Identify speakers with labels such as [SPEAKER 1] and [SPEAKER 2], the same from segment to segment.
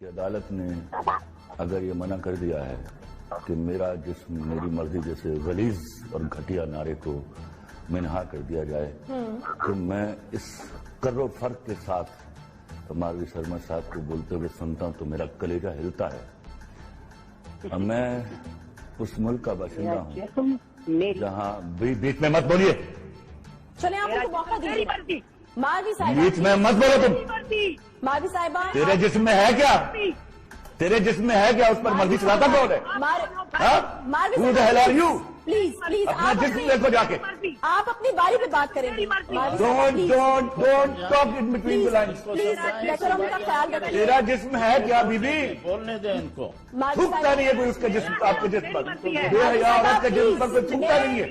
[SPEAKER 1] کہ عدالت نے اگر یہ منع کر دیا ہے کہ میرا جسم میری مرضی جیسے غلیظ اور گھٹیا نعرے کو منہا کر دیا جائے تو میں اس کر و فرق کے ساتھ ماروی شرما صاحب کو بولتے ہوئے سنتا ہوں تو میرا کلیجہ ہلتا ہے. میں اس ملک کا باشندہ ہوں جہاں بیچ میں مت بولیے,
[SPEAKER 2] چلیں آپ کو موقع دیجیے. ماروی صاحبہ
[SPEAKER 1] بیچ میں مت بولو تم.
[SPEAKER 2] ماروی صاحبہ
[SPEAKER 1] تیرے جسم میں ہے کیا, تیرے جسم میں ہے کیا, اس پر مرضی چلاتا کون ہے؟
[SPEAKER 2] ماروی صاحبہ پلیز پلیز
[SPEAKER 1] اپنا جسم دیکھو جا کے.
[SPEAKER 2] آپ اپنی باری پہ بات کریں گے.
[SPEAKER 1] Don't talk in between the lines.
[SPEAKER 2] Decorum کا خیال رکھیں.
[SPEAKER 1] تیرا جسم ہے کیا بی بی؟
[SPEAKER 3] بولنے دیں ان کو.
[SPEAKER 1] تھوکتا نہیں ہے کوئی اس کا جسم آپ کے جسم پر, بے حیا عورت کے جسم پر کوئی تھوکتا نہیں ہے.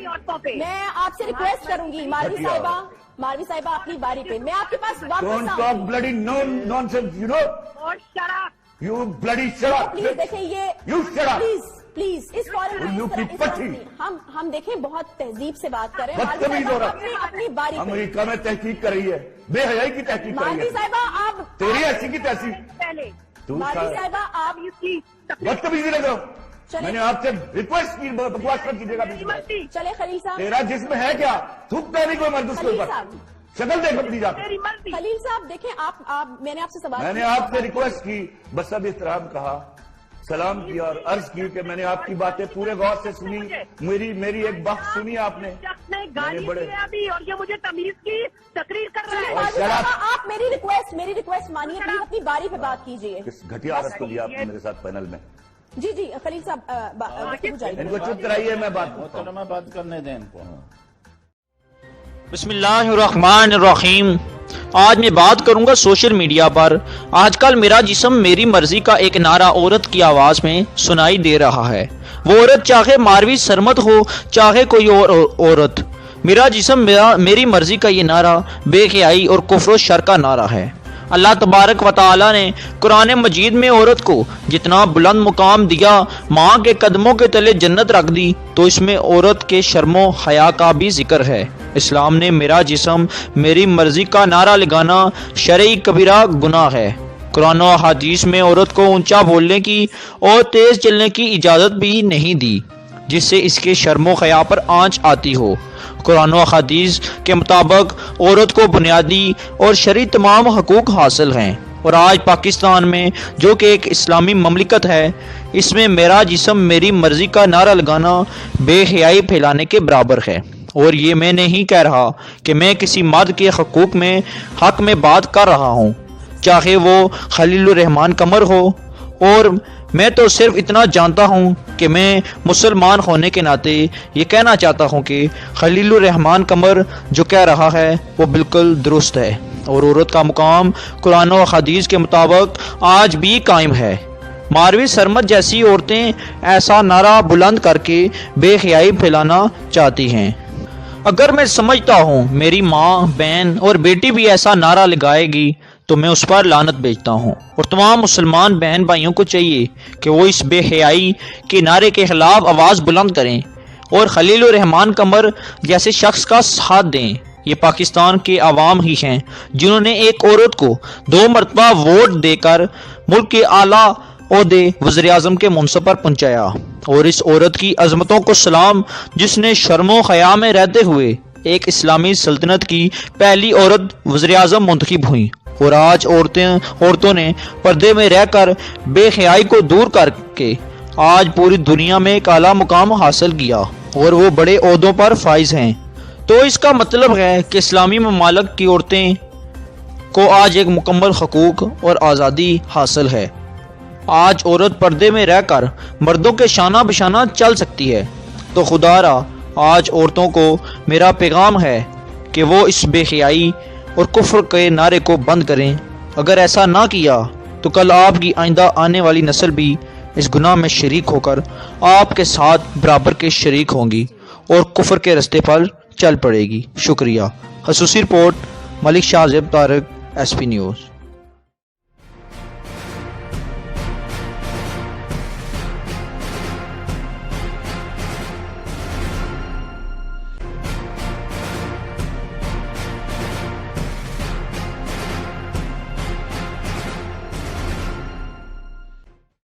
[SPEAKER 2] میں آپ سے ریکویسٹ کروں گی ماروی صاحبہ اپنی باری پہ, میں آپ کے پاس
[SPEAKER 1] Don't
[SPEAKER 2] واپس
[SPEAKER 1] talk
[SPEAKER 2] آؤں.
[SPEAKER 1] bloody nonsense, you know? You bloody shut up.
[SPEAKER 2] Please دیکھیں یہ
[SPEAKER 1] You shut up.
[SPEAKER 2] پلیز اس فورم
[SPEAKER 1] الو کی پٹھی.
[SPEAKER 2] ہم دیکھیں بہت تہذیب سے بات کریں.
[SPEAKER 1] بدتمیز ہو رہا ہے.
[SPEAKER 2] اپنی باری پہ.
[SPEAKER 1] امریکہ میں تحقیق کر رہی ہے, بے حیائی کی تحقیق کر رہی
[SPEAKER 2] ماروی
[SPEAKER 1] ہے.
[SPEAKER 2] صاحبہ آپ
[SPEAKER 1] تیری ایسی کی تحقیق
[SPEAKER 2] ماروی صاحبہ آپ
[SPEAKER 1] بدتمیزی لگو. میں نے آپ سے ریکویسٹ کی بکواس کر کیجیے گا.
[SPEAKER 2] چلے خلیل صاحب.
[SPEAKER 1] تیرا جسم ہے کیا, تھوکتا نہیں کوئی مرد اس کے
[SPEAKER 2] خلیل
[SPEAKER 1] اوپر.
[SPEAKER 2] صاحب
[SPEAKER 1] شکل دیکھو اپنی جا کے.
[SPEAKER 2] خلیل صاحب دیکھیں آپ میں نے آپ سے سوال
[SPEAKER 1] میں نے آپ سے ریکویسٹ کی, بس اب احترام کہا, سلام کیا اور عرض کی کہ میں نے آپ کی باتیں پورے غور سے سنی. میری ایک بات سنی آپ نے.
[SPEAKER 4] اور یہ مجھے تمیز کی تقریر کر رہا ہے.
[SPEAKER 2] ماروی صاحبہ آپ میری ریکویسٹ مانیے, پلیز اپنی باری پہ بات کیجیے.
[SPEAKER 1] کس گھٹیا عورت کو لیا آپ نے میرے ساتھ پینل میں.
[SPEAKER 2] جی خلیل صاحب
[SPEAKER 1] ان کو چپ کرائیے, میں بات کرتا ہوں.
[SPEAKER 3] میں بات کرنے دیں ان کو.
[SPEAKER 5] بسم اللہ الرحمن الرحیم. آج میں بات کروں گا سوشل میڈیا پر آج کل میرا جسم میری مرضی کا ایک نعرہ عورت کی آواز میں سنائی دے رہا ہے. وہ عورت چاہے ماروی سرمد ہو چاہے کوئی اور عورت, میرا جسم میری مرضی کا یہ نعرہ بے حیائی اور کفر و شر کا نعرہ ہے. اللہ تبارک و تعالی نے قرآن مجید میں عورت کو جتنا بلند مقام دیا, ماں کے قدموں کے تلے جنت رکھ دی, تو اس میں عورت کے شرم و حیا کا بھی ذکر ہے. اسلام نے میرا جسم میری مرضی کا نعرہ لگانا شرعی کبیرہ گناہ ہے. قرآن و حدیث میں عورت کو اونچا بولنے کی اور تیز چلنے کی اجازت بھی نہیں دی جس سے اس کے شرم و حیا پر آنچ آتی ہو. قرآن و حدیث کے مطابق عورت کو بنیادی اور شرعی تمام حقوق حاصل ہیں, اور آج پاکستان میں جو کہ ایک اسلامی مملکت ہے, اس میں میرا جسم میری مرضی کا نعرہ لگانا بے حیائی پھیلانے کے برابر ہے. اور یہ میں نہیں کہہ رہا کہ میں کسی مرد کے حقوق میں حق میں بات کر رہا ہوں, چاہے وہ خلیل الرحمان قمر ہو, اور میں تو صرف اتنا جانتا ہوں کہ میں مسلمان ہونے کے ناطے یہ کہنا چاہتا ہوں کہ خلیل الرحمان قمر جو کہہ رہا ہے وہ بالکل درست ہے, اور عورت کا مقام قرآن و حدیث کے مطابق آج بھی قائم ہے. ماروی سرمد جیسی عورتیں ایسا نعرہ بلند کر کے بے حیائی پھیلانا چاہتی ہیں. اگر میں سمجھتا ہوں میری ماں, بہن اور بیٹی بھی ایسا نعرہ لگائے گی تو میں اس پر لعنت بھیجتا ہوں, اور تمام مسلمان بہن بھائیوں کو چاہیے کہ وہ اس بے حیائی کے نعرے کے خلاف آواز بلند کریں اور خلیل الرحمان قمر جیسے شخص کا ساتھ دیں. یہ پاکستان کے عوام ہی ہیں جنہوں نے ایک عورت کو 2 مرتبہ ووٹ دے کر ملک کے اعلیٰ عہدے وزیر اعظم کے منصب پر پہنچایا, اور اس عورت کی عظمتوں کو سلام جس نے شرم و حیا میں رہتے ہوئے ایک اسلامی سلطنت کی پہلی عورت وزیر اعظم منتخب ہوئی. اور آج عورتوں نے پردے میں رہ کر بے حیائی کو دور کر کے آج پوری دنیا میں ایک اعلیٰ مقام حاصل کیا, اور وہ بڑے عہدوں پر فائز ہیں. تو اس کا مطلب ہے کہ اسلامی ممالک کی عورتیں کو آج ایک مکمل حقوق اور آزادی حاصل ہے. آج عورت پردے میں رہ کر مردوں کے شانہ بشانہ چل سکتی ہے. تو خدا را آج عورتوں کو میرا پیغام ہے کہ وہ اس بے حیائی اور کفر کے نعرے کو بند کریں. اگر ایسا نہ کیا تو کل آپ کی آئندہ آنے والی نسل بھی اس گناہ میں شریک ہو کر آپ کے ساتھ برابر کے شریک ہوں گی اور کفر کے رستے پر چل پڑے گی. شکریہ. خصوصی رپورٹ ملک شاہ زیب طارق, ایس پی نیوز.